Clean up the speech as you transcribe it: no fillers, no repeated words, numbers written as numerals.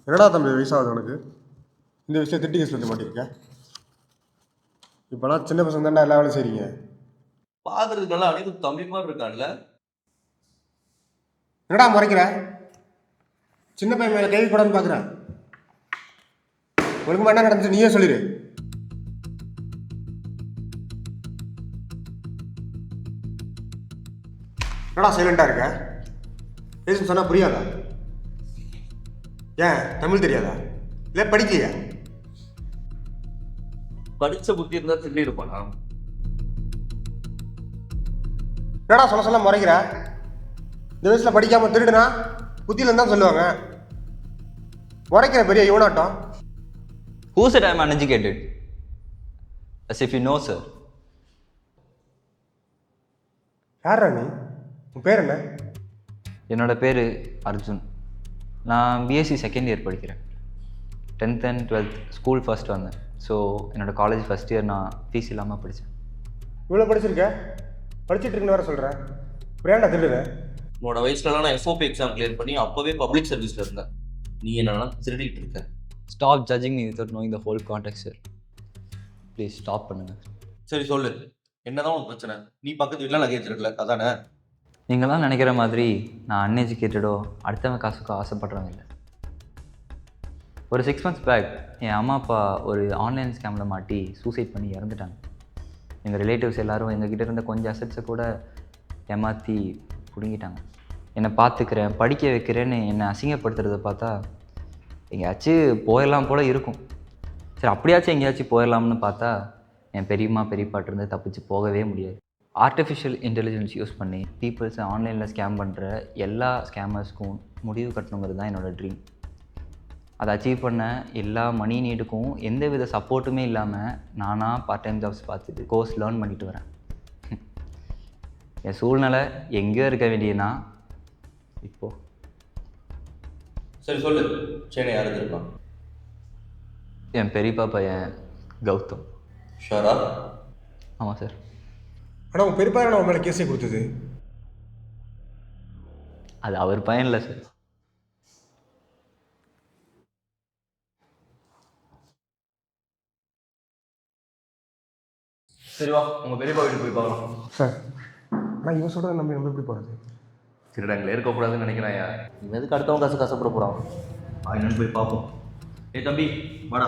என்னடா தம்பி வயசாகுது உனக்கு? இந்த விஷயம் திட்டி கேஸ் வைக்க மாட்டேங்க. இப்போலாம் சின்ன பசங்க தானே எல்லா வேலையும் செய்றீங்க. பாக்குறதுக்கு நல்லா அனைத்து தம்பி மாதிரி இருக்கான்ல. என்னடா முறைக்கிற? சின்ன பையன் மேலே கேள்வி போடான்னு பார்க்குறேன். ஒழுங்குமா என்ன நடந்துச்சு நீயே சொல்லிடு. என்னடா சைலண்டாக இருக்க? பேசுன்னு சொன்னால் புரியாதா? ஏன் தமிழ் தெரியாதா? இல்லை படிக்கலையா? படிச்ச புத்தி இருந்தா திருடி இருப்பானா? என்னடா சொல்ல சொல்ல முறைக்கிற? இந்த வயசில் படிக்காமல் திருடுனா புத்தியிலன்னு தான் சொல்லுவாங்க. முறைக்கிற பெரிய யுவனாட்டம். Who said I'm uneducated? As if you know, sir. யாரா நீ? உன் பேர் என்ன? என்னோட பேர் அர்ஜுன். நான் பிஎஸ்சி செகண்ட் இயர் படிக்கிறேன். 10th and 12th school first வந்தேன். ஸோ என்னோடய காலேஜ் ஃபஸ்ட் இயர் நான் ஃபீஸ் இல்லாமல் படித்தேன். இவ்வளோ படிச்சிருக்க? படிச்சுட்டு இருக்குன்னு வேற சொல்கிறேன். ஏன்டா திருடுறேன்? உன்னோட வயசுலலாம் நான் எஃப்ஓபி எக்ஸாம் கிளியர் பண்ணி அப்போவே பப்ளிக் சர்வீஸில் இருந்தேன். நீ என்னன்னா திருடிட்டு இருக்க. Stop judging me without knowing the whole context, sir. Please stop பண்ணுங்கள். சரி சொல்லு, என்னதான் உனக்கு பிரச்சனை? நீ பக்கத்து வீட்டில் லகேஜ் இருக்குல்ல, அதானே? நீங்களாம் நினைக்கிற மாதிரி நான் அன்எஜுகேட்டடோ அடுத்தவன் காசுக்கோ ஆசைப்படுறவங்க இல்லை. ஒரு 6 months பேக் என் அம்மா அப்பா ஒரு ஆன்லைன் ஸ்கேமில் மாட்டி சூசைட் பண்ணி இறந்துட்டாங்க. எங்கள் ரிலேட்டிவ்ஸ் எல்லோரும் எங்ககிட்ட இருந்த கொஞ்சம் அசட்ஸை கூட ஏமாற்றி பிடுங்கிட்டாங்க. என்னை பார்த்துக்கிறேன் படிக்க வைக்கிறேன்னு என்னை அசிங்கப்படுத்துறதை பார்த்தா எங்கேயாச்சும் போயிடலாம் போல் இருக்கும். சரி அப்படியாச்சும் எங்கேயாச்சும் போயிடலாம்னு பார்த்தா என் பெரியம்மா பெரியப்பாட்டிருந்து தப்பிச்சு போகவே முடியாது. ஆர்டிஃபிஷியல் இன்டெலிஜென்ஸ் யூஸ் பண்ணி பீப்புள்ஸை ஆன்லைனில் ஸ்கேம் பண்ணுற எல்லா ஸ்கேமர்ஸ்க்கும் முடிவு கட்டணுங்கிறது தான் என்னோடய ட்ரீம். அதை அச்சீவ் பண்ண எல்லா மணி நீடுக்கும் எந்த வித சப்போர்ட்டுமே இல்லாமல் நானாக பார்ட் டைம் ஜாப்ஸ் பார்த்துட்டு கோர்ஸ் லேர்ன் பண்ணிட்டு வரேன். என் சூழ்நிலை எங்கேயோ இருக்க வேண்டியனா இப்போது. சரி சொல்லு, சென்னை யார் இருக்கான்? என் பெரியப்பா பையன் கௌதம். ஷோரா? ஆமாம் சார். ஆனால் உன் பெரியப்பா நான் உன் மேலே கேஸே கொடுத்தது. அது அவர் பையன் இல்லை சார். சரி வா, உங்கள் பெரியப்பா வீட்டுக்கு போய் பார்க்கலாம். சார் நான் இவன் சொல்கிறத நம்ம எப்படி போகிறது? திருடங்களே இருக்கக்கூடாதுன்னு நினைக்கிறேன். இவன் எதுக்கு அடுத்தவங்க காசு கஷ்டப்பட போகிறான்? என்னன்னு போய் பார்ப்போம். ஏய் தம்பி வாடா.